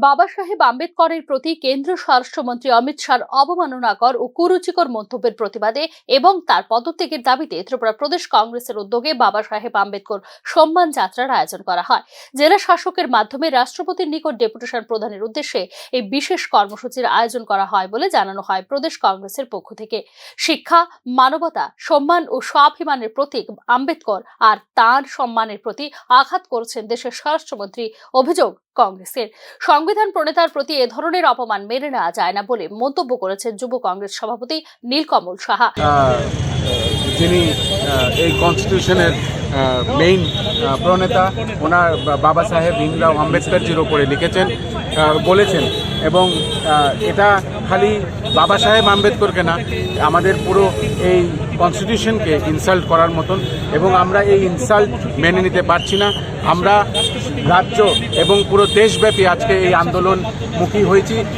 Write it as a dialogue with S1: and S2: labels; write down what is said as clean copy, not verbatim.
S1: বাবা সাহেব আম্বেদকরের প্রতি কেন্দ্রীয় স্বরাষ্ট্রমন্ত্রী অমিত শাহর অবমাননাকর ও কুরুচিকর মন্তব্যের প্রতিবাদে এবং তার পদত্যাগের দাবিতে ত্রিপুরা প্রদেশ কংগ্রেসের উদ্যোগে বাবা সাহেব আম্বেদকর সম্মান যাত্রার আয়োজন করা হয়। জেলা শাসকের মাধ্যমে রাষ্ট্রপতির নিকট ডেপুটেশন প্রদানের উদ্দেশ্যে এই বিশেষ কর্মসূচির আয়োজন করা হয় বলে জানানো হয় প্রদেশ কংগ্রেসের পক্ষ থেকে। শিক্ষা, মানবতা, সম্মান ও স্বাভিমানের প্রতীক আম্বেদকর আর তাঁর সম্মানের প্রতি আঘাত করেছেন দেশের স্বরাষ্ট্রমন্ত্রী। অভিযোগ কংগ্রেসের সংবিধান প্রণেতার প্রতি এ ধরনের অপমান মেনে নেওয়া যায় না বলে মন্তব্য করেছেন যুব কংগ্রেস সভাপতি নীলকমল সাহা।
S2: যিনি এই কনস্টিটিউশনের মেইন প্রণেতা, ওনার বাবা সাহেব ভীমরাও আম্বেদকরজির ওপরে লিখেছেন, বলেছেন, এবং এটা খালি বাবা সাহেব আম্বেদকরকে না, আমাদের পুরো এই কনস্টিটিউশনকে ইনসাল্ট করার মতন, এবং আমরা এই ইনসাল্ট মেনে নিতে পারছি না। আমরা রাজ্য এবং পুরো দেশব্যাপী আজকে এই আন্দোলনমুখী হয়েছি।